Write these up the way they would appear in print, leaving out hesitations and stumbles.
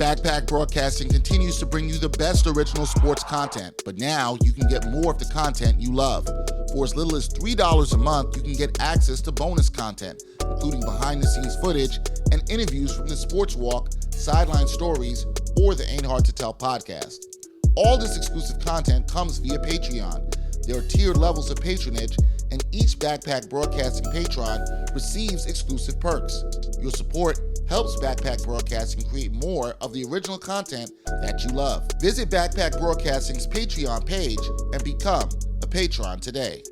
Backpack Broadcasting continues to bring you the best original sports content, but now you can get more of the content you love. For as little as $3 a month, you can get access to bonus content, including behind-the-scenes footage and interviews from the Sports Walk, Sideline Stories, or the Ain't Hard to Tell podcast. All this exclusive content comes via Patreon. There are tiered levels of patronage, and each Backpack Broadcasting patron receives exclusive perks. Your support helps Backpack Broadcasting create more of the original content that you love. Visit Backpack Broadcasting's Patreon page and become a patron today.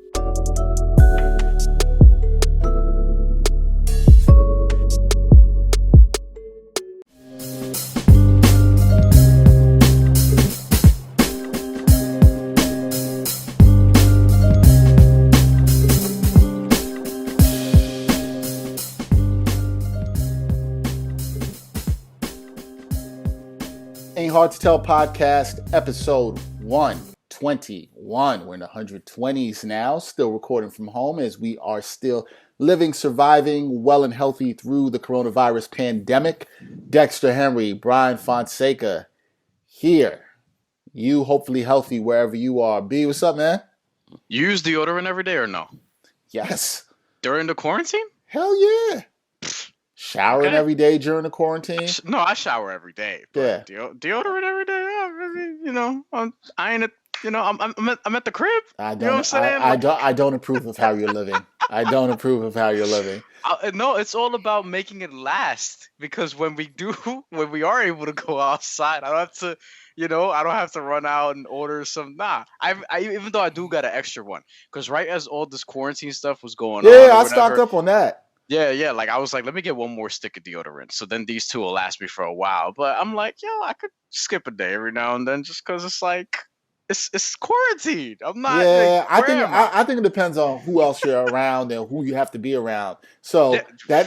Ain't Hard to Tell podcast, episode 121. We're in the 120s now, still recording from home as we are still living, surviving, well and healthy through the coronavirus pandemic. Dexter Henry, Brian Fonseca here. You hopefully healthy wherever you are. B, what's up, man? You use deodorant every day or no? Yes. During the quarantine? Hell yeah. Showering every day during the quarantine? No, I shower every day. Yeah. Deodorant every day. I'm at the crib. I don't. You know what I'm saying? I don't approve of how you're living. I don't approve of how you're living. No, it's all about making it last. Because when we are able to go outside, I don't have to run out and order some. Nah, even though I do got an extra one, because right as all this quarantine stuff was going on, yeah, I stocked up on that. Yeah. Like I was like, let me get one more stick of deodorant. So then these two will last me for a while. But I'm like, I could skip a day every now and then just because it's like it's quarantine. I'm not. Yeah, like, I think it depends on who else you're around and who you have to be around. So that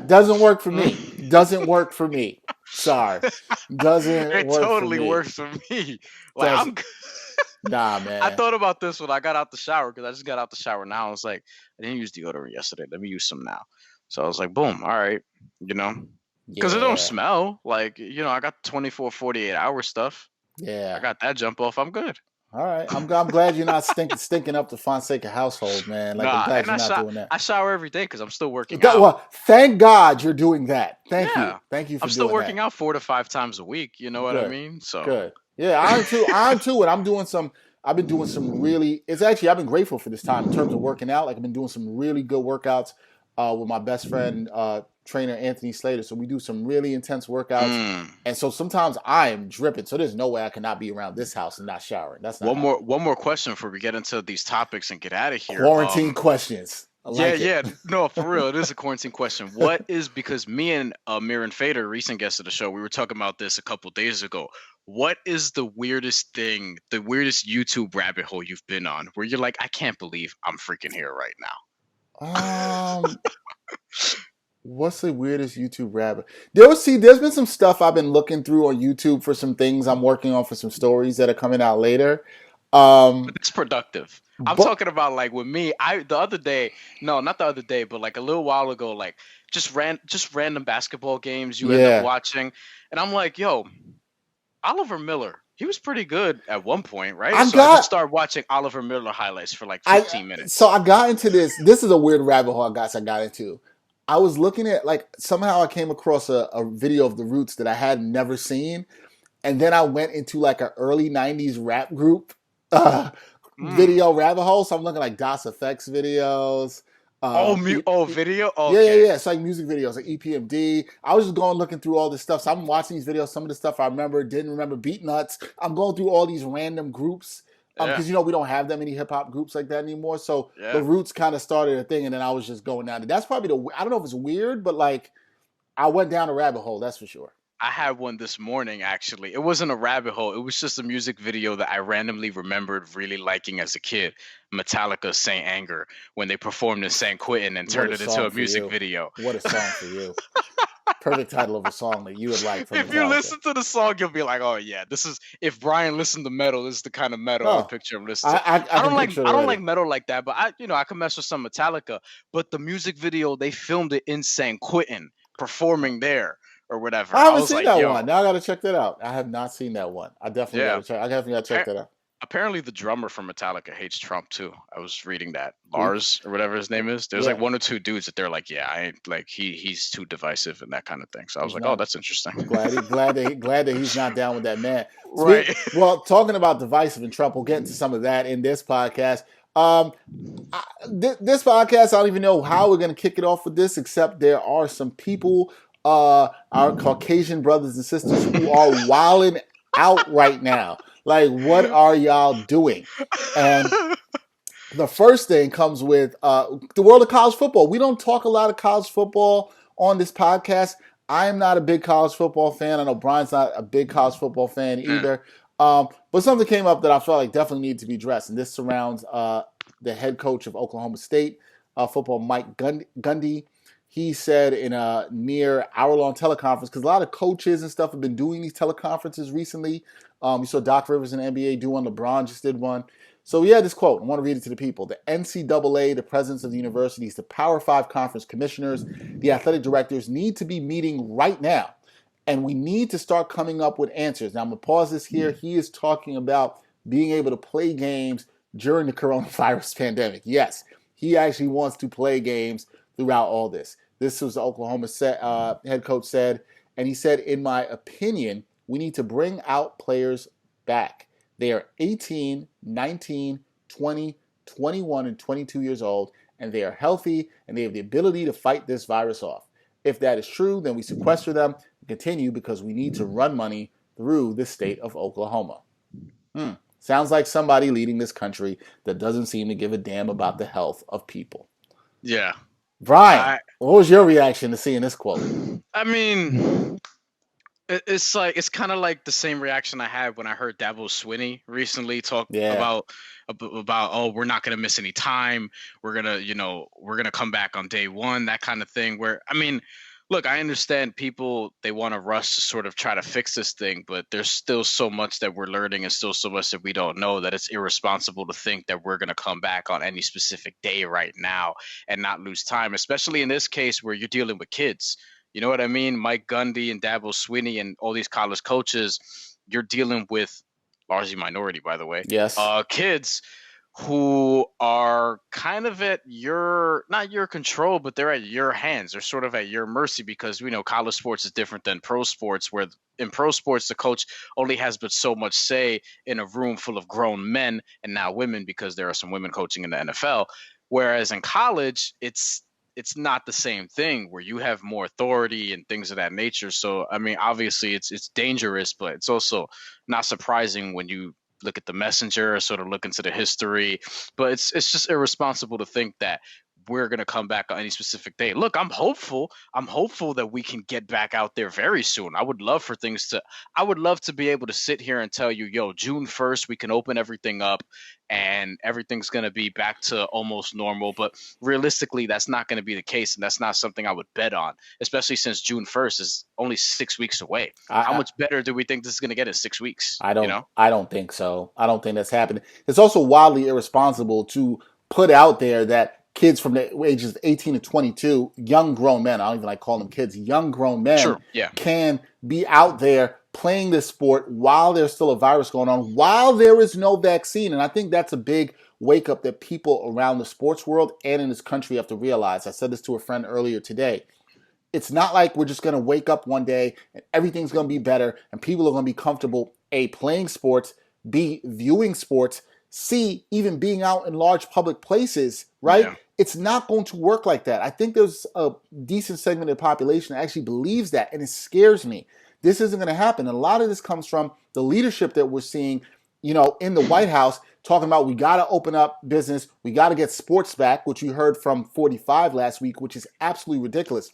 doesn't work for me. Doesn't work for me. Sorry, doesn't. It work totally for me. works for me. Like Nah, man. I thought about this when I got out the shower because I just got out the shower now. I was like, I didn't use deodorant yesterday. Let me use some now. So I was like, boom, all right, because it don't smell. Like, I got 24, 48 hour stuff. Yeah. I got that jump off. I'm good. All right. I'm glad you're not stinking up the Fonseca household, man. Like, I'm glad you're not doing that. I shower every day because I'm still working out. Well, thank God you're doing that. Thank you for doing that. I'm still working out 4 to 5 times a week. You know what I mean? So good. Yeah, I'm too. And I've been doing some really, I've been grateful for this time in terms of working out. Like, I've been doing some really good workouts with my best friend, trainer Anthony Slater. So we do some really intense workouts. And so sometimes I am dripping. So there's no way I cannot be around this house and not showering. That's not one more question before we get into these topics and get out of here. Quarantine questions. No, for real. It is a quarantine question. What is, because me and Amir and Fader, recent guest of the show, we were talking about this a couple days ago. What is the weirdest YouTube rabbit hole you've been on where you're like, I can't believe I'm freaking here right now? What's the weirdest YouTube rabbit? There's been some stuff I've been looking through on YouTube for some things I'm working on for some stories that are coming out later. But it's productive. I'm talking about like with me, not the other day, but like a little while ago, like just random basketball games you end up watching. And I'm like, yo, Oliver Miller, he was pretty good at one point, right? I just started watching Oliver Miller highlights for like 15 minutes. So I got into this. This is a weird rabbit hole I got into. I was looking at, like, somehow I came across a video of the Roots that I had never seen. And then I went into like an early 90s rap group video rabbit hole. So I'm looking like DOS Effects videos. Video? Okay. Yeah. It's like music videos, like EPMD. I was just looking through all this stuff. So I'm watching these videos. Some of the stuff I didn't remember. Beat Nuts. I'm going through all these random groups. Because, we don't have that many hip-hop groups like that anymore. So the Roots kind of started a thing, and then I was just going down. That's probably I don't know if it's weird, but, like, I went down a rabbit hole, that's for sure. I had one this morning, actually. It wasn't a rabbit hole. It was just a music video that I randomly remembered really liking as a kid. Metallica's Saint Anger, when they performed in San Quentin and turned it into a music video. What a song for you. Perfect title of a song that you would like. If you listen to the song, you'll be like, "Oh yeah, this is." If Brian listened to metal, this is the kind of metal I picture him listening to. I don't like metal like that, but I can mess with some Metallica. But the music video, they filmed it in San Quentin, performing there. or whatever. I I haven't was seen like, that yo, one. Now I got to check that out. I have not seen that one. I definitely got yeah. to check. I definitely got to check that out. Apparently the drummer from Metallica hates Trump too. I was reading that. Who? Lars or whatever his name is. There's Yeah, like one or two dudes that they're like, yeah, I ain't like he's too divisive and that kind of thing. So I was he's like, oh, not. that's interesting. Glad that he's not down with that man. Right. Well, talking about divisive and Trump, we'll get into some of that in this podcast. Um, this podcast, I don't even know how we're going to kick it off with this, except there are some people, our Caucasian brothers and sisters, who are wilding out right now. Like, what are y'all doing? And the first thing comes with the world of college football. We don't talk a lot of college football on this podcast. I am not a big college football fan. I know Brian's not a big college football fan Yeah. either. But something came up that I felt like definitely needed to be addressed, and this surrounds the head coach of Oklahoma State football, Mike Gundy. He said in a near hour-long teleconference, because a lot of coaches and stuff have been doing these teleconferences recently. You saw Doc Rivers in the NBA do one. LeBron just did one. So he had this quote. I want to read it to the people. The NCAA, the presidents of the universities, the Power 5 conference commissioners, the athletic directors need to be meeting right now. And we need to start coming up with answers. Now, I'm going to pause this here. He is talking about being able to play games during the coronavirus pandemic. Yes, he actually wants to play games throughout all this. This was the Oklahoma head coach said. And he said, in my opinion, we need to bring out players back. They are 18, 19, 20, 21, and 22 years old, and they are healthy, and they have the ability to fight this virus off. If that is true, then we sequester them and continue because we need to run money through the state of Oklahoma. Sounds like somebody leading this country that doesn't seem to give a damn about the health of people. Yeah. Brian, what was your reaction to seeing this quote? I mean, it's kind of like the same reaction I had when I heard Dabo Swinney recently talk about oh, we're not gonna miss any time. We're gonna come back on day one, that kind of thing. Where I mean, look, I understand people, they want to rush to sort of try to fix this thing, but there's still so much that we're learning and still so much that we don't know that it's irresponsible to think that we're gonna come back on any specific day right now and not lose time, especially in this case where you're dealing with kids. You know what I mean? Mike Gundy and Dabo Swinney and all these college coaches, you're dealing with, largely minority, by the way, yes, kids who are kind of at not your control, but they're at your hands. They're sort of at your mercy because we know college sports is different than pro sports, where in pro sports, the coach only has but so much say in a room full of grown men and now women, because there are some women coaching in the NFL. Whereas in college, it's not the same thing where you have more authority and things of that nature. So, I mean, obviously it's dangerous, but it's also not surprising when you look at the messenger, sort of look into the history. But it's just irresponsible to think that we're going to come back on any specific day. Look, I'm hopeful that we can get back out there very soon. I would love to be able to sit here and tell you, yo, June 1st, we can open everything up and everything's going to be back to almost normal. But realistically, that's not going to be the case. And that's not something I would bet on, especially since June 1st is only 6 weeks away. How much better do we think this is going to get in 6 weeks? I don't think so. I don't think that's happening. It's also wildly irresponsible to put out there that kids from the ages 18 to 22, young grown men, I don't even like calling them kids, young grown men, can be out there playing this sport while there's still a virus going on, while there is no vaccine. And I think that's a big wake up that people around the sports world and in this country have to realize. I said this to a friend earlier today. It's not like we're just going to wake up one day and everything's going to be better and people are going to be comfortable, A, playing sports, B, viewing sports, C, even being out in large public places, right? Yeah. It's not going to work like that. I think there's a decent segment of the population that actually believes that, and it scares me. This isn't going to happen. And a lot of this comes from the leadership that we're seeing, in the White House, talking about we got to open up business, we got to get sports back, which you heard from 45 last week, which is absolutely ridiculous.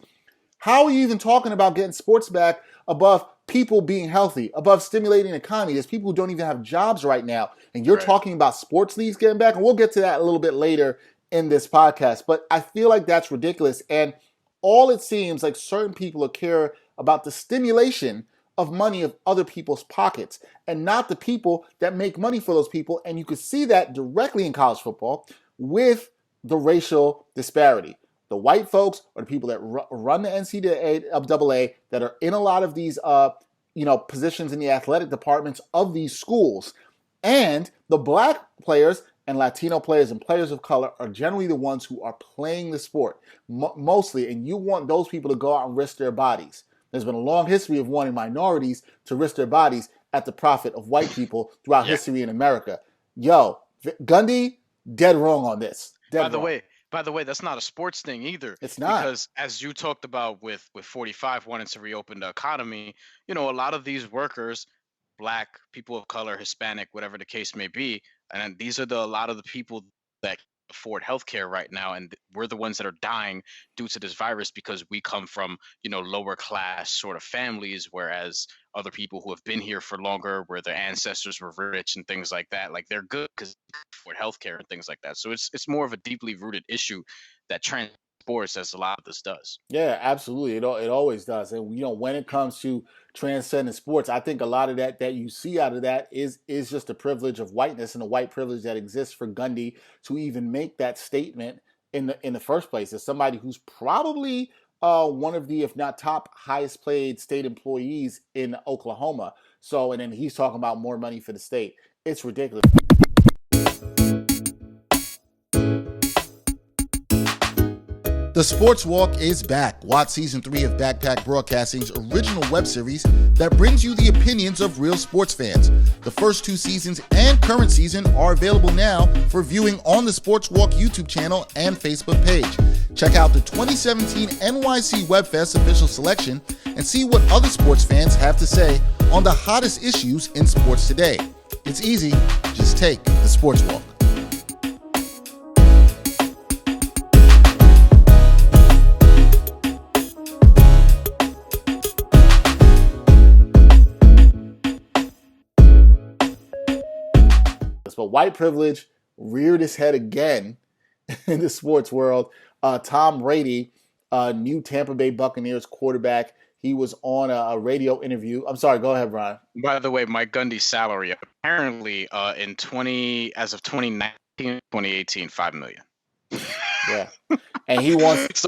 How are you even talking about getting sports back above people being healthy, above stimulating the economy? There's people who don't even have jobs right now. And you're talking about sports leagues getting back. And we'll get to that a little bit later in this podcast. But I feel like that's ridiculous. And all it seems like certain people care about the stimulation of money of other people's pockets and not the people that make money for those people. And you could see that directly in college football with the racial disparity. The white folks are the people that run the NCAA that are in a lot of these positions in the athletic departments of these schools. And the black players and Latino players and players of color are generally the ones who are playing the sport mostly, and you want those people to go out and risk their bodies. There's been a long history of wanting minorities to risk their bodies at the profit of white people throughout history in America. Yo, Gundy, dead wrong on this. Dead wrong. By the way, that's not a sports thing either. It's not. Because as you talked about with 45 wanting to reopen the economy, a lot of these workers, black, people of color, Hispanic, whatever the case may be, and these are a lot of the people that afford healthcare right now, and we're the ones that are dying due to this virus because we come from lower class sort of families, whereas other people who have been here for longer, where their ancestors were rich and things like that, like they're good because they afford healthcare and things like that. So it's more of a deeply rooted issue that transports as a lot of this does. Yeah, absolutely. It always does. And when it comes to transcendent sports, I think a lot of that you see out of that is just the privilege of whiteness and the white privilege that exists for Gundy to even make that statement in the first place. As somebody who's probably one of the, if not top, highest paid state employees in Oklahoma. So, and then he's talking about more money for the state. It's ridiculous. The Sports Walk is back. Watch Season 3 of Backpack Broadcasting's original web series that brings you the opinions of real sports fans. The first 2 seasons and current season are available now for viewing on the Sports Walk YouTube channel and Facebook page. Check out the 2017 NYC WebFest official selection and see what other sports fans have to say on the hottest issues in sports today. It's easy. Just take the Sports Walk. But white privilege reared its head again in the sports world. Tom Brady, new Tampa Bay Buccaneers quarterback, he was on a radio interview. I'm sorry, go ahead, Brian. By the way, Mike Gundy's salary apparently as of 2019, 2018, $5 million. Yeah. And he wants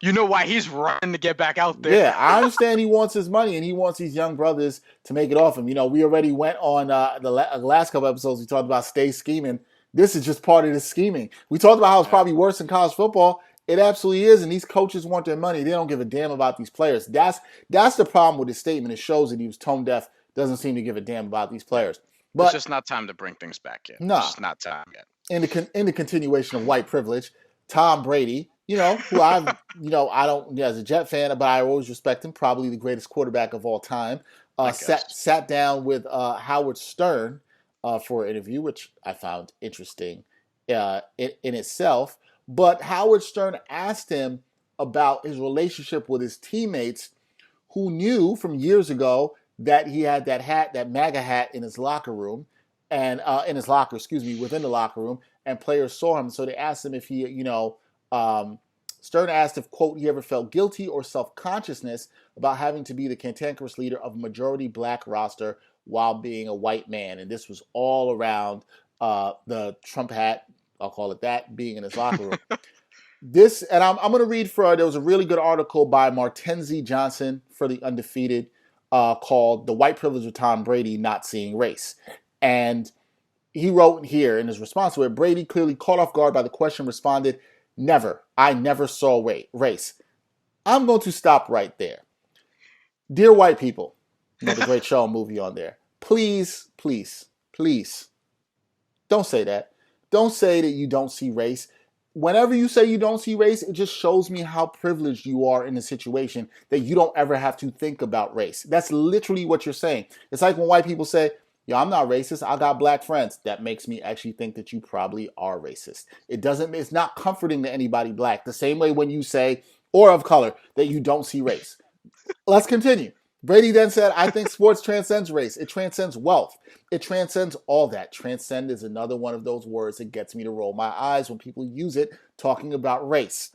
you know why he's running to get back out there. Yeah, I understand he wants his money and he wants these young brothers to make it off him. We already went on the last couple episodes, we talked about stay scheming. This is just part of the scheming. We talked about how it's probably worse in college football. It absolutely is, and these coaches want their money. They don't give a damn about these players. That's the problem with his statement. It shows that he was tone deaf, doesn't seem to give a damn about these players. But it's just not time to bring things back yet. No, it's just not time yet. In the continuation of white privilege, Tom Brady, who I don't, as a Jet fan, but I always respect him, probably the greatest quarterback of all time, sat down with Howard Stern for an interview, which I found interesting in itself. But Howard Stern asked him about his relationship with his teammates who knew from years ago that he had that MAGA hat in his locker room, and within the locker room, and players saw him. So they asked him if he, Stern asked if, quote, he ever felt guilty or self-consciousness about having to be the cantankerous leader of a majority black roster while being a white man. And this was all around the Trump hat, I'll call it that, being in his locker room. I'm going to read there was a really good article by Martenzie Johnson for The Undefeated called The White Privilege of Tom Brady Not Seeing Race. And he wrote here in his response to it, Brady, clearly caught off guard by the question, responded, "Never. I never saw race." I'm going to stop right there. Dear white people, the great show movie on there, please, please, please, don't say that. Don't say that you don't see race. Whenever you say you don't see race, it just shows me how privileged you are in a situation that you don't ever have to think about race. That's literally what you're saying. It's like when white people say, "Yo, I'm not racist. I got black friends." That makes me actually think that you probably are racist. It's not comforting to anybody black. The same way when you say, or of color, that you don't see race. Let's continue. Brady then said, "I think sports transcends race. It transcends wealth. It transcends all that." Transcend is another one of those words that gets me to roll my eyes when people use it talking about race.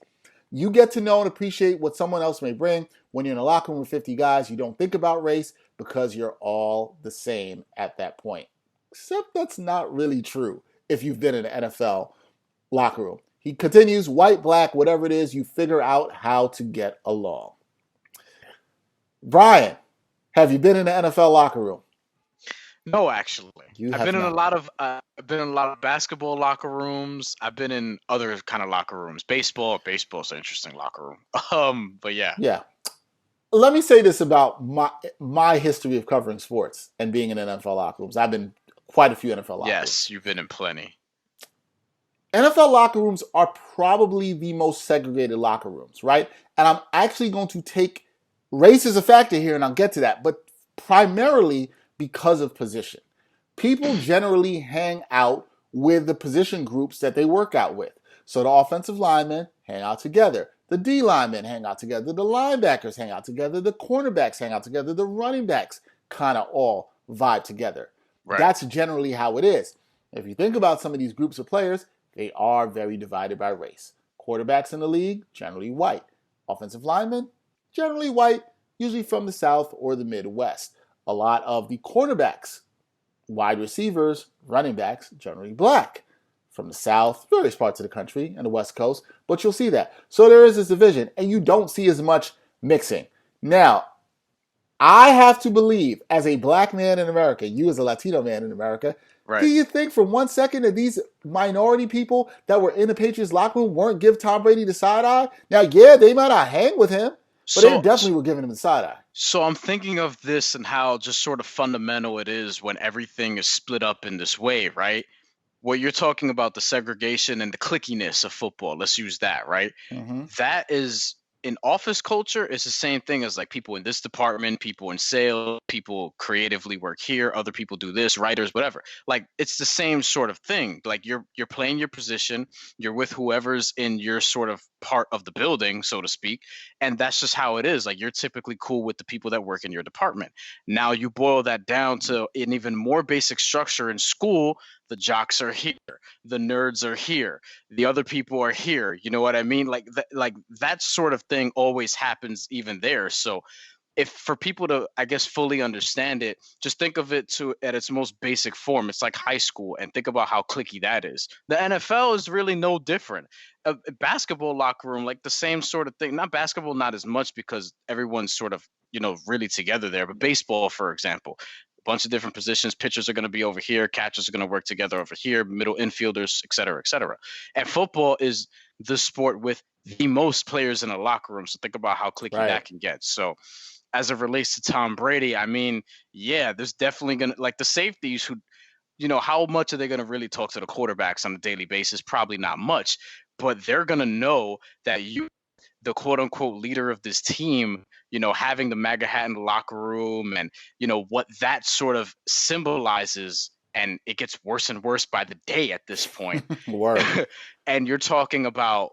You get to know and appreciate what someone else may bring. When you're in a locker room with 50 guys, you don't think about race because you're all the same at that point. Except that's not really true if you've been in an NFL locker room. He continues, white, black, whatever it is, you figure out how to get along. Brian, have you been in the NFL locker room? No, actually, You I've have been in a not. lot of basketball locker rooms. I've been in other kind of locker rooms. Baseball's an interesting locker room. But yeah. Yeah. Let me say this about my history of covering sports and being in NFL locker rooms. I've been quite a few NFL locker rooms. Yes, you've been in plenty. NFL locker rooms are probably the most segregated locker rooms, right? And I'm actually going to take race as a factor here, and I'll get to that, but primarily because of position. People generally hang out with the position groups that they work out with. So the offensive linemen hang out together. The D linemen hang out together. The linebackers hang out together. The cornerbacks hang out together. The running backs kind of all vibe together. Right. That's generally how it is. If you think about some of these groups of players, they are very divided by race. Quarterbacks in the league, generally white. Offensive linemen, generally white, usually from the South or the Midwest. A lot of the cornerbacks, wide receivers, running backs, generally black. From the South, various parts of the country, and the West Coast, but you'll see that. So there is this division, and you don't see as much mixing. Now, I have to believe, as a black man in America, you as a Latino man in America, Right. Do you think for 1 second that these minority people that were in the Patriots locker room weren't give Tom Brady the side eye? Now, yeah, they might not hang with him, but they definitely were giving him the side eye. So I'm thinking of this and how just sort of fundamental it is when everything is split up in this way, right? What you're talking about, the segregation and the clickiness of football, let's use that, right? Mm-hmm. That is in office culture is the same thing as like people in this department, people in sales, people creatively work here, other people do this, writers, whatever. Like it's the same sort of thing. Like you're playing your position, you're with whoever's in your sort of part of the building, so to speak, and that's just how it is. Like you're typically cool with the people that work in your department. Now you boil that down to an even more basic structure in school. The jocks are here, the nerds are here, the other people are here. You know what I mean? Like that sort of thing always happens even there. So if for people to, I guess, fully understand it, just think of it at its most basic form. It's like high school, and think about how cliquey that is. The NFL is really no different. A basketball locker room, like the same sort of thing. Not basketball, not as much because everyone's sort of, really together there. But baseball, for example, a bunch of different positions. Pitchers are going to be over here. Catchers are going to work together over here. Middle infielders, et cetera, et cetera. And football is the sport with the most players in a locker room. So think about how cliquey that can get. So as it relates to Tom Brady, I mean, yeah, there's definitely going to, like the safeties who, how much are they going to really talk to the quarterbacks on a daily basis? Probably not much, but they're going to know that you, the quote unquote leader of this team, having the MAGA hat in the locker room and, what that sort of symbolizes. And it gets worse and worse by the day at this point. And you're talking about,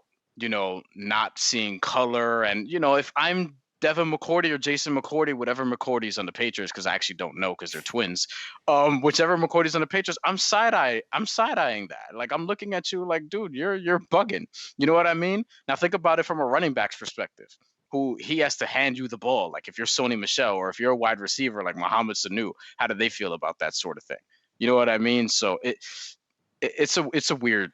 not seeing color. And, if I'm Devin McCourty or Jason McCourty, whatever McCourty's on the Patriots, because I actually don't know because they're twins. Whichever McCourty's on the Patriots, I'm side-eyeing that. Like I'm looking at you like, dude, you're bugging. You know what I mean? Now think about it from a running back's perspective. Who he has to hand you the ball. Like if you're Sony Michel or if you're a wide receiver like Mohamed Sanu, how do they feel about that sort of thing? You know what I mean? So it's a weird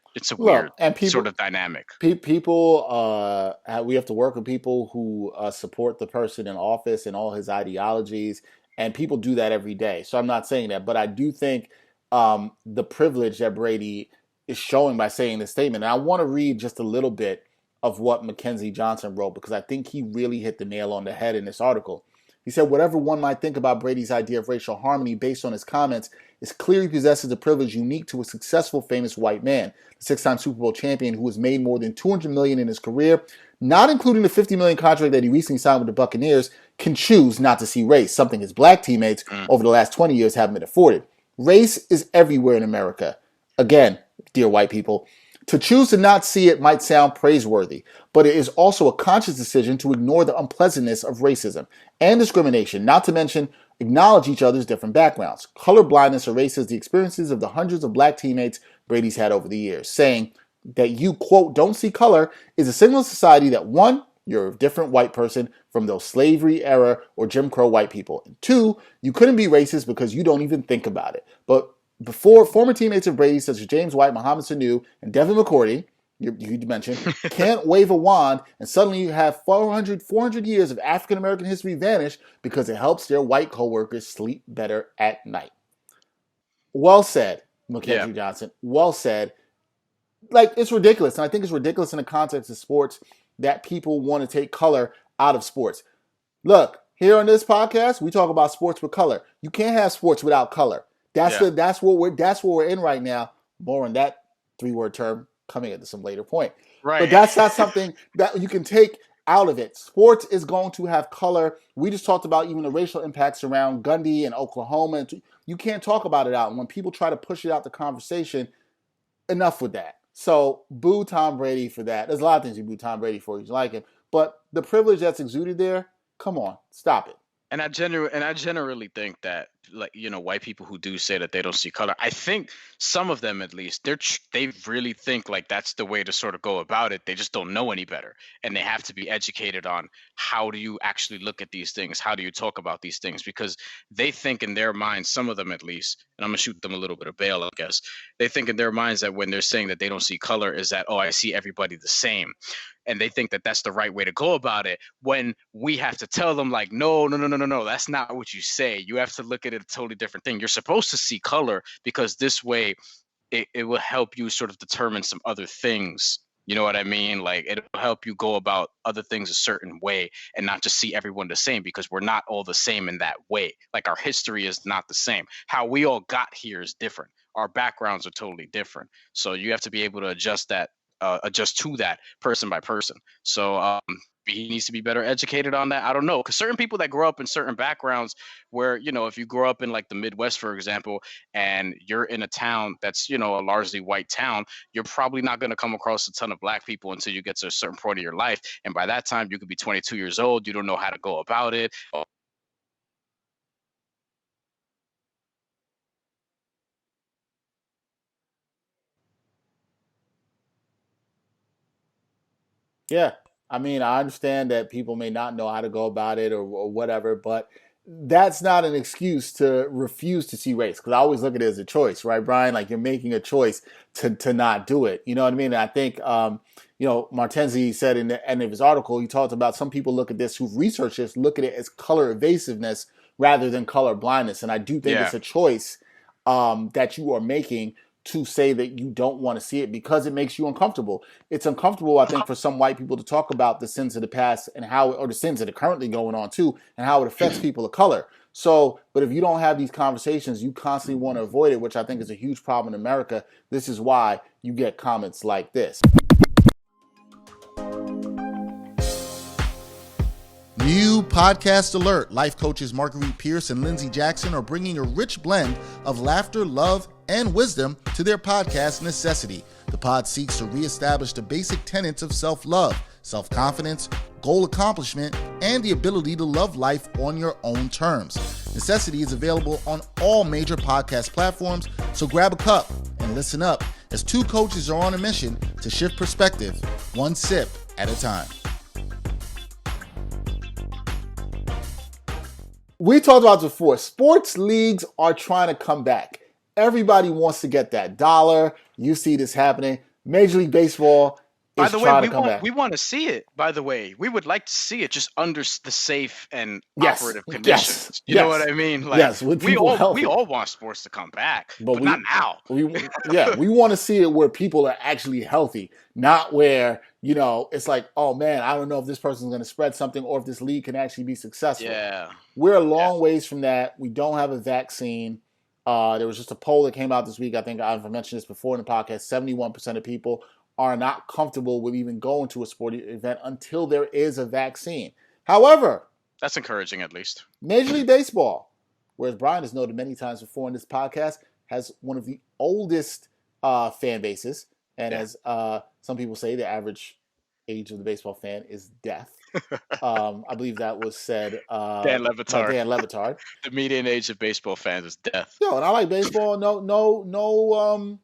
and people, sort of dynamic. People, we have to work with people who support the person in office and all his ideologies, and people do that every day. So I'm not saying that, but I do think the privilege that Brady is showing by saying this statement. And I want to read just a little bit of what Mackenzie Johnson wrote because I think he really hit the nail on the head in this article. He said, whatever one might think about Brady's idea of racial harmony based on his comments, is clearly possesses a privilege unique to a successful, famous white man, the six-time Super Bowl champion who has made more than $200 million in his career, not including the $50 million contract that he recently signed with the Buccaneers, can choose not to see race, something his black teammates over the last 20 years haven't been afforded. Race is everywhere in America. Again, dear white people, to choose to not see it might sound praiseworthy, but it is also a conscious decision to ignore the unpleasantness of racism and discrimination, not to mention acknowledge each other's different backgrounds. Color blindness erases the experiences of the hundreds of black teammates Brady's had over the years, saying that you, quote, don't see color is a signal to society that, one, you're a different white person from those slavery era or Jim Crow white people, and two, you couldn't be racist because you don't even think about it. But before, former teammates of Brady, such as James White, Mohamed Sanu, and Devin McCourty, you mentioned, can't wave a wand, and suddenly you have 400 years of African American history vanish because it helps their white coworkers sleep better at night. Well said, McKenzie Johnson. Well said. Like, it's ridiculous, and I think it's ridiculous in the context of sports that people want to take color out of sports. Look, here on this podcast, we talk about sports with color. You can't have sports without color. That's what we're in right now. More on that 3-word term coming at some later point. Right. But that's not something that you can take out of it. Sports is going to have color. We just talked about even the racial impacts around Gundy and Oklahoma. You can't talk about it out. And when people try to push it out the conversation, enough with that. So boo Tom Brady for that. There's a lot of things you boo Tom Brady for. You like him, but the privilege that's exuded there, come on, stop it. And I generally think that, like, you know, white people who do say that they don't see color, I think some of them, at least, they really think like that's the way to sort of go about it. They just don't know any better, and they have to be educated on how do you actually look at these things, how do you talk about these things, because they think in their minds, some of them at least, and I'm gonna shoot them a little bit of bail, I guess, they think in their minds that when they're saying that they don't see color is that, oh, I see everybody the same. And they think that that's the right way to go about it, when we have to tell them like, no, that's not what you say. You have to look at it a totally different thing. You're supposed to see color because this way it will help you sort of determine some other things. You know what I mean? Like, it'll help you go about other things a certain way and not just see everyone the same, because we're not all the same in that way. Like, our history is not the same. How we all got here is different. Our backgrounds are totally different. So you have to be able to adjust to that person by person. So he needs to be better educated on that. I don't know, because certain people that grow up in certain backgrounds where, you know, if you grow up in like the Midwest, for example, and you're in a town that's, you know, a largely white town, you're probably not going to come across a ton of black people until you get to a certain point of your life. And by that time, you could be 22 years old. You don't know how to go about it. Yeah. I mean, I understand that people may not know how to go about it or whatever, but that's not an excuse to refuse to see race. Because I always look at it as a choice, right, Brian? Like, you're making a choice to not do it. You know what I mean? And I think, you know, Martenzi said in the end of his article, he talked about some people look at this, who've researched this, look at it as color evasiveness rather than color blindness. And I do think it's a choice that you are making to say that you don't want to see it because it makes you uncomfortable. It's uncomfortable, I think, for some white people to talk about the sins of the past and how, or the sins that are currently going on too, and how it affects people of color. So, but if you don't have these conversations, you constantly want to avoid it, which I think is a huge problem in America. This is why you get comments like this. New podcast alert. Life coaches Marguerite Pierce and Lindsay Jackson are bringing a rich blend of laughter, love, and wisdom to their podcast Necessity. The pod seeks to reestablish the basic tenets of self-love, self-confidence, goal accomplishment, and the ability to love life on your own terms. Necessity is available on all major podcast platforms, so grab a cup and listen up as two coaches are on a mission to shift perspective, one sip at a time. We talked about this before. Sports leagues are trying to come back. Everybody wants to get that dollar. You see this happening. Major League Baseball is trying to come back. We want to see it, by the way. We would like to see it just under the safe and operative conditions. You know what I mean? Like, we all want sports to come back, but not now. we want to see it where people are actually healthy, not where, you know, it's like, oh man, I don't know if this person's going to spread something or if this league can actually be successful. Yeah. We're a long ways from that. We don't have a vaccine. There was just a poll that came out this week. I think I've mentioned this before in the podcast. 71% of people are not comfortable with even going to a sporting event until there is a vaccine. However, that's encouraging, at least. Major League Baseball, whereas Brian has noted many times before in this podcast, has one of the oldest fan bases. And as some people say, the average age of the baseball fan is death. I believe that was said Dan Levitard. Dan Levitard. The median age of baseball fans is death. No, and I like baseball. No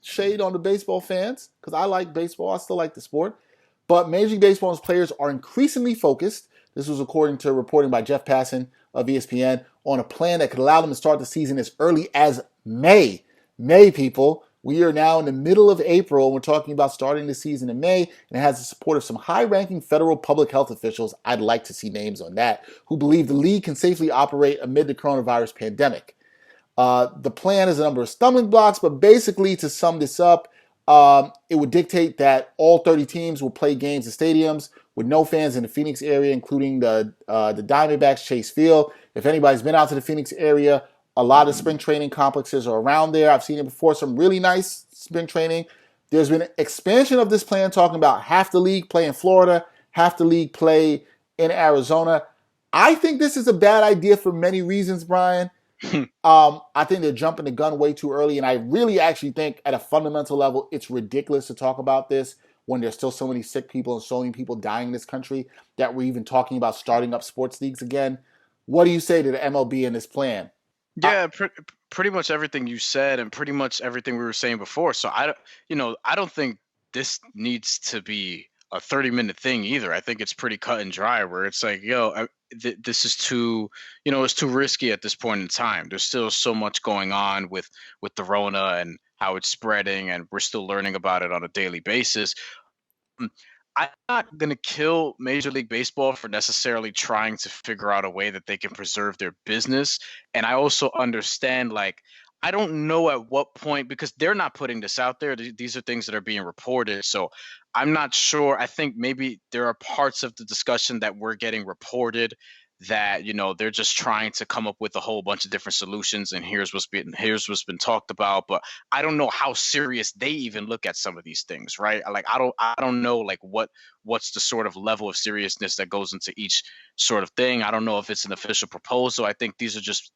shade on the baseball fans, because I like baseball. I still like the sport. But Major League Baseball's players are increasingly focused. This was according to reporting by Jeff Passan of ESPN on a plan that could allow them to start the season as early as May. May, people. We are now in the middle of April, and we're talking about starting the season in May, and it has the support of some high-ranking federal public health officials, I'd like to see names on that, who believe the league can safely operate amid the coronavirus pandemic. The plan is a number of stumbling blocks, but basically, to sum this up, it would dictate that all 30 teams will play games in stadiums with no fans in the Phoenix area, including the Diamondbacks Chase Field. If anybody's been out to the Phoenix area, a lot of spring training complexes are around there. I've seen it before, some really nice spring training. There's been expansion of this plan, talking about half the league play in Florida, half the league play in Arizona. I think this is a bad idea for many reasons, Brian. I think they're jumping the gun way too early, and I really actually think at a fundamental level, it's ridiculous to talk about this when there's still so many sick people and so many people dying in this country that we're even talking about starting up sports leagues again. What do you say to the MLB and this plan? Yeah, pretty much everything you said, and pretty much everything we were saying before. So I don't think this needs to be a 30-minute thing either. I think it's pretty cut and dry. Where it's like, this is too, it's too risky at this point in time. There's still so much going on with the Rona and how it's spreading, and we're still learning about it on a daily basis. I'm not going to kill Major League Baseball for necessarily trying to figure out a way that they can preserve their business. And I also understand, like, I don't know at what point, because they're not putting this out there. These are things that are being reported. So I'm not sure. I think maybe there are parts of the discussion that we're getting reported that they're just trying to come up with a whole bunch of different solutions, and here's what's been talked about. But I don't know how serious they even look at some of these things, right? Like, I don't know, like, what's the sort of level of seriousness that goes into each sort of thing. I don't know if it's an official proposal. I think these are just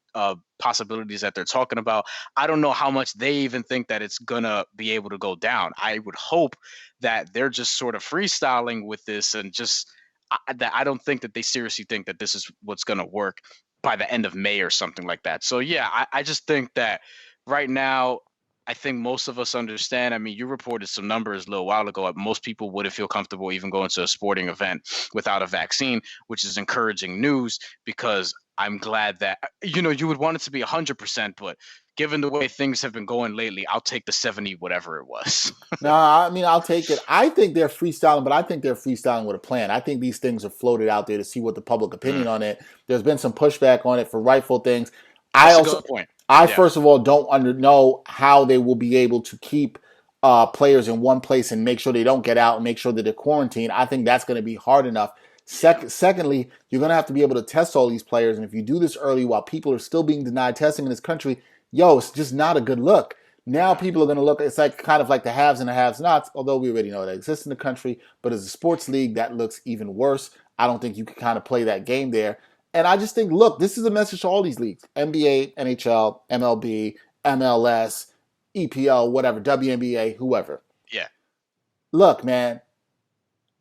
possibilities that they're talking about. I don't know how much they even think that it's gonna be able to go down. I would hope that they're just sort of freestyling with this, and just that I don't think that they seriously think that this is what's going to work by the end of May or something like that. So yeah, I just think that right now, I think most of us understand. I mean, you reported some numbers a little while ago. Most people wouldn't feel comfortable even going to a sporting event without a vaccine, which is encouraging news, because I'm glad that you would want it to be 100%, but given the way things have been going lately, I'll take the 70 whatever it was. No, I mean, I'll take it. I think they're freestyling, but I think they're freestyling with a plan. I think these things are floated out there to see what the public opinion on it. There's been some pushback on it for rightful things. That's a good point. First of all, don't know how they will be able to keep players in one place and make sure they don't get out and make sure that they're quarantined. I think that's going to be hard enough. Secondly, you're going to have to be able to test all these players. And if you do this early while people are still being denied testing in this country, it's just not a good look. Now people are going to look, it's like kind of like the haves and the have-nots, although we already know that exists in the country. But as a sports league, that looks even worse. I don't think you can kind of play that game there. And I just think, look, this is a message to all these leagues: NBA, NHL, MLB, MLS, EPL, whatever, WNBA, whoever. Yeah. Look, man,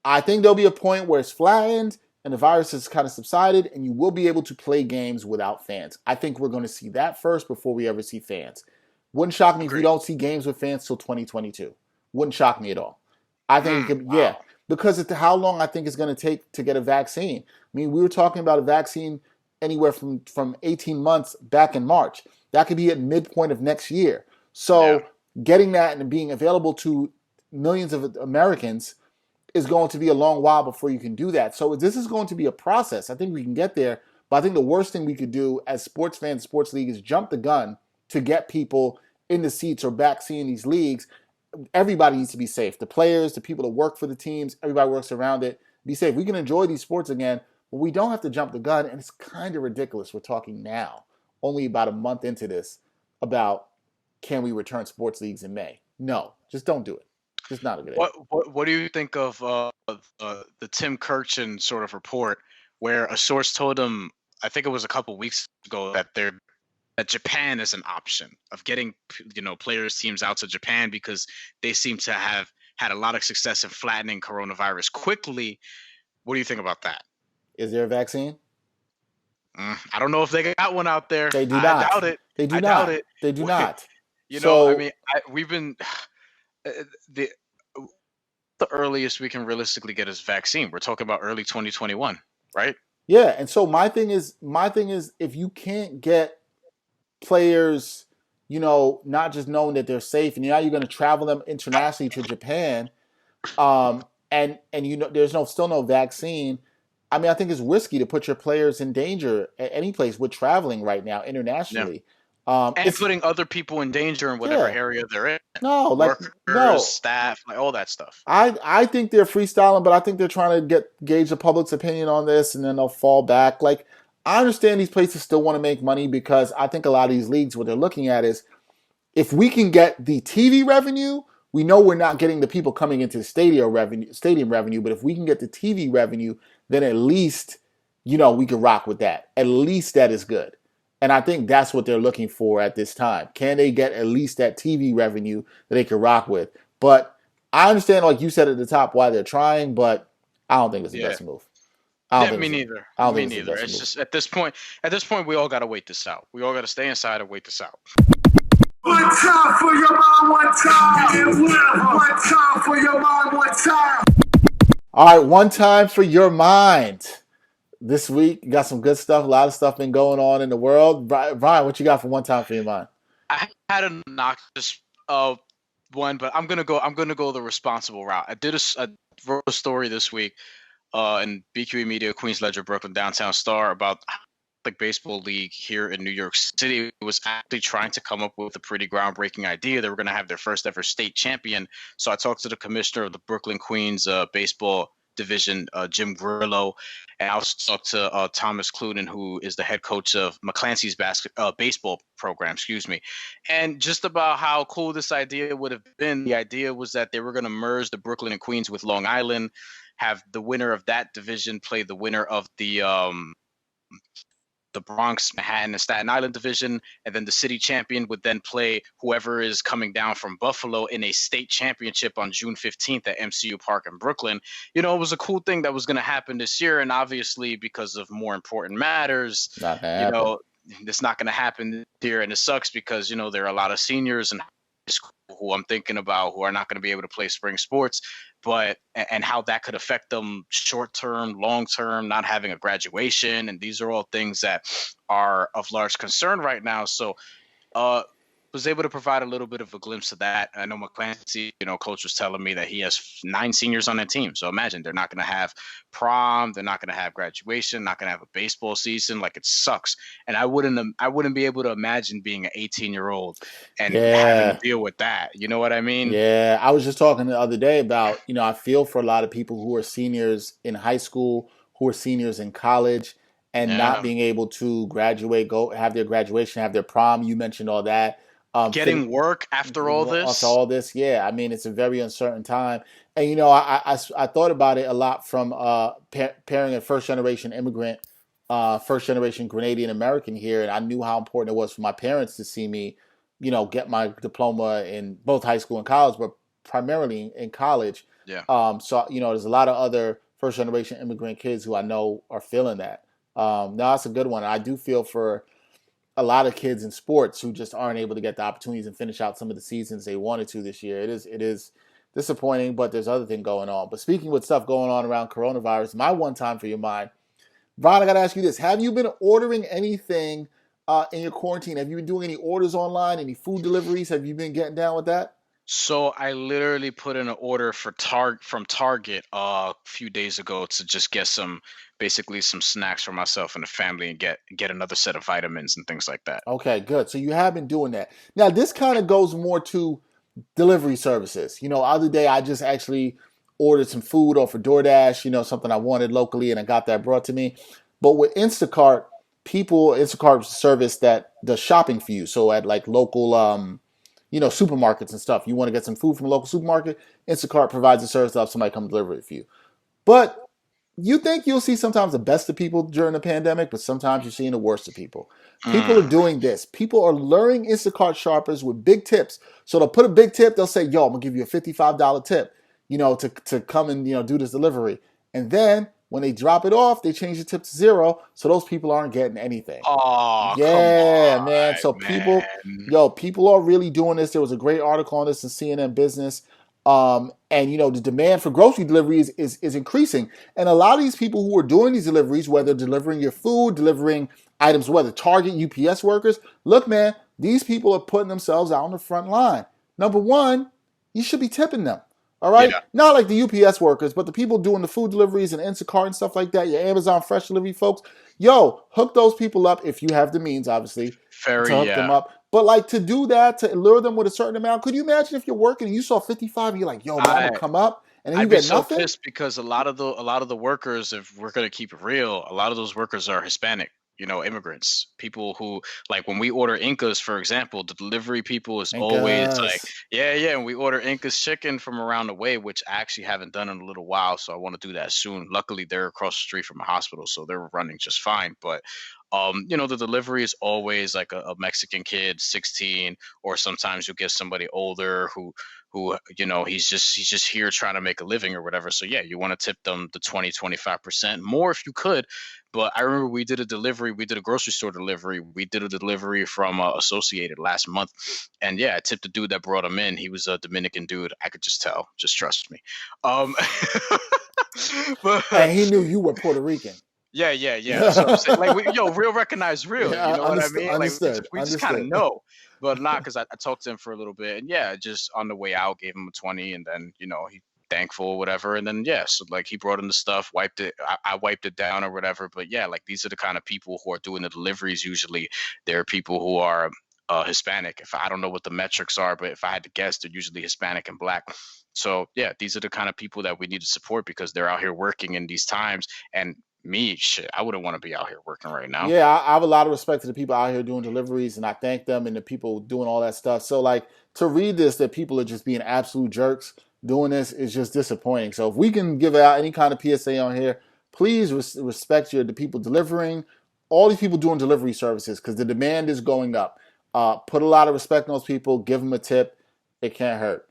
I think there'll be a point where it's flattened and the virus has kind of subsided, and you will be able to play games without fans. I think we're going to see that first before we ever see fans. Wouldn't shock me if we don't see games with fans till 2022. Wouldn't shock me at all. I think because of how long I think it's going to take to get a vaccine. I mean, we were talking about a vaccine anywhere from 18 months back in March. That could be at midpoint of next year. So getting that and being available to millions of Americans is going to be a long while before you can do that. So this is going to be a process. I think we can get there, but I think the worst thing we could do as sports fans, sports league, is jump the gun to get people in the seats or back seeing these leagues. Everybody needs to be safe. The players, the people that work for the teams, everybody works around it. Be safe. We can enjoy these sports again, but we don't have to jump the gun. And it's kind of ridiculous. We're talking now, only about a month into this, about can we return sports leagues in May? No, just don't do it. Just not a good idea. What do you think of the Tim Kirchin sort of report, where a source told him, I think it was a couple weeks ago, that Japan is an option of getting players, teams out to Japan, because they seem to have had a lot of success in flattening coronavirus quickly. What do you think about that? Is there a vaccine? I don't know if they got one out there. They do not. I doubt it. They do I not. doubt it. They do not. I mean, we've been the earliest we can realistically get is vaccine. We're talking about early 2021, right? Yeah, and so my thing is, if you can't get players not just knowing that they're safe, and now you're going to travel them internationally to Japan, and there's still no vaccine. I mean, I think it's risky to put your players in danger at any place with traveling right now internationally. And putting other people in danger in whatever area they're in. No, workers, staff, like all that stuff. I think they're freestyling, but I think they're trying to gauge the public's opinion on this, and then they'll fall back. Like, I understand these places still want to make money, because I think a lot of these leagues, what they're looking at is, if we can get the TV revenue, we know we're not getting the people coming into the stadium revenue, but if we can get the TV revenue, then at least, we can rock with that. At least that is good. And I think that's what they're looking for at this time. Can they get at least that TV revenue that they can rock with? But I understand, like you said at the top, why they're trying, but I don't think it's the best move. Me neither. It's just at this point, we all got to wait this out. We all got to stay inside and wait this out. One time for your mind, one time. One time for your mind, one time. All right, one time for your mind. This week, you got some good stuff. A lot of stuff been going on in the world. Brian, what you got for one time for your mind? I had an obnoxious one, but I'm gonna go the responsible route. I wrote a story this week in BQE Media, Queens Ledger, Brooklyn Downtown Star about the baseball league here in New York City was actually trying to come up with a pretty groundbreaking idea. They were going to have their first ever state champion. So I talked to the commissioner of the Brooklyn Queens baseball division, Jim Grillo, and I also talked to Thomas Cluden, who is the head coach of McClancy's baseball program, and just about how cool this idea would have been. The idea was that they were going to merge the Brooklyn and Queens with Long Island, have the winner of that division play the winner of the Bronx, Manhattan, and Staten Island division, and then the city champion would then play whoever is coming down from Buffalo in a state championship on June 15th at MCU Park in Brooklyn. It was a cool thing that was going to happen this year, and obviously because of more important matters, it's not going to happen here, and it sucks because there are a lot of seniors in high school who I'm thinking about who are not going to be able to play spring sports, and how that could affect them short term, long term, not having a graduation. And these are all things that are of large concern right now. So was able to provide a little bit of a glimpse of that. I know McClancy, coach was telling me that he has 9 seniors on that team. So imagine they're not going to have prom, they're not going to have graduation, not going to have a baseball season. Like, it sucks. And I wouldn't be able to imagine being an 18-year-old and having to deal with that. You know what I mean? Yeah, I was just talking the other day about, I feel for a lot of people who are seniors in high school, who are seniors in college, and not being able to graduate, go have their graduation, have their prom. You mentioned all that. Getting work after all this. After all this, yeah. I mean, it's a very uncertain time. And, I thought about it a lot from pairing a first-generation immigrant, first-generation Grenadian American here. And I knew how important it was for my parents to see me, get my diploma in both high school and college, but primarily in college. Yeah. So, there's a lot of other first-generation immigrant kids who I know are feeling that. No, that's a good one. I do feel for a lot of kids in sports who just aren't able to get the opportunities and finish out some of the seasons they wanted to this year. It is disappointing, but there's other thing going on. But speaking with stuff going on around coronavirus, my one time for your mind, Brian, I got to ask you this. Have you been ordering anything in your quarantine? Have you been doing any orders online, any food deliveries? Have you been getting down with that? So I literally put in an order from Target a few days ago to just get some snacks for myself and the family and get another set of vitamins and things like that. Okay, good. So you have been doing that. Now, this kind of goes more to delivery services. The other day I just actually ordered some food off of DoorDash, something I wanted locally, and I got that brought to me. But with Instacart, Instacart service that does shopping for you. So at like local supermarkets and stuff. You want to get some food from a local supermarket, Instacart provides a service to have somebody come deliver it for you. But you think you'll see sometimes the best of people during the pandemic, but sometimes you're seeing the worst of people. People are doing this. People are luring Instacart shoppers with big tips. So they'll put a big tip. They'll say, yo, I'm going to give you a $55 tip, to come and, do this delivery. And then when they drop it off, they change the tip to $0. So those people aren't getting anything. Oh, yeah, come on, man. So people are really doing this. There was a great article on this in CNN Business. And the demand for grocery deliveries is increasing. And a lot of these people who are doing these deliveries, whether delivering your food, delivering items, whether Target, UPS workers, look, man, These people are putting themselves out on the front line. Number one, you should be tipping them. All right? Yeah. Not like the UPS workers, but the people doing the food deliveries and Instacart and stuff like that, your Amazon Fresh Delivery folks. Yo, hook those people up if you have the means, obviously, to hook them up. But like to do that, to lure them with a certain amount, could you imagine if you're working and you saw 55 and you're like, yo, man, I'm gonna come up, and then you get nothing? I'd be so pissed because a lot of the workers, if we're gonna keep it real, a lot of those workers are Hispanic. Immigrants, people who, like, when we order Incas, for example, the delivery people is always like, yeah, and we order Incas chicken from around the way, which I actually haven't done in a little while, so I want to do that soon. Luckily, they're across the street from a hospital, so they're running just fine. But the delivery is always like a Mexican kid, 16, or sometimes you'll get somebody older who he's just here trying to make a living or whatever. So yeah, you want to tip them the 20-25% more if you could. But I remember we did a grocery store delivery. We did a delivery from Associated last month, and yeah, I tipped the dude that brought him in. He was a Dominican dude. I could just tell. Just trust me. And he knew you were Puerto Rican. Yeah. That's what I'm saying. Like, real recognize real. Yeah, you know what I mean? Understood. Like, we just kind of know, but not because I talked to him for a little bit, and yeah, just on the way out, gave him a 20, and then he thankful or whatever, and then yeah, so like he brought in the stuff, wiped it, I wiped it down or whatever. But yeah, like these are the kind of people who are doing the deliveries. Usually, they're people who are Hispanic. If I don't know what the metrics are, but if I had to guess, they're usually Hispanic and Black. So yeah, these are the kind of people that we need to support because they're out here working in these times. And shit, I wouldn't want to be out here working right now. Yeah, I have a lot of respect to the people out here doing deliveries, and I thank them and the people doing all that stuff. So like to read this, that people are just being absolute jerks doing this is just disappointing. So if we can give out any kind of PSA on here, please respect the people delivering, all these people doing delivery services, because the demand is going up. Put a lot of respect on those people. Give them a tip. It can't hurt.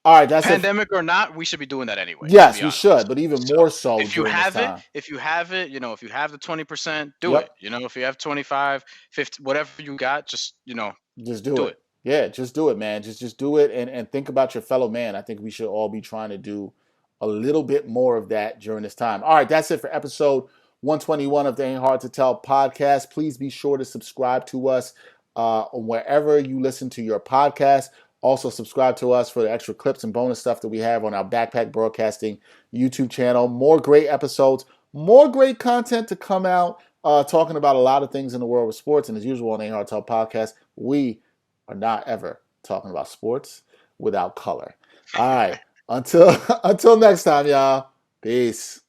All right, that's pandemic or not, we should be doing that anyway. Yes, we should, but even more so if you have this time. If you have it, if you have the 20%, do it. If you have 25, 50, whatever you got, just just do it. Yeah, just do it, man. Just do it and think about your fellow man. I think we should all be trying to do a little bit more of that during this time. All right, that's it for episode 121 of the Ain't Hard to Tell podcast. Please be sure to subscribe to us wherever you listen to your podcast. Also, subscribe to us for the extra clips and bonus stuff that we have on our Backpack Broadcasting YouTube channel. More great episodes, more great content to come out, talking about a lot of things in the world of sports. And as usual on the Ain't Hard to Tell podcast, we are not ever talking about sports without color. All right. Until next time, y'all. Peace.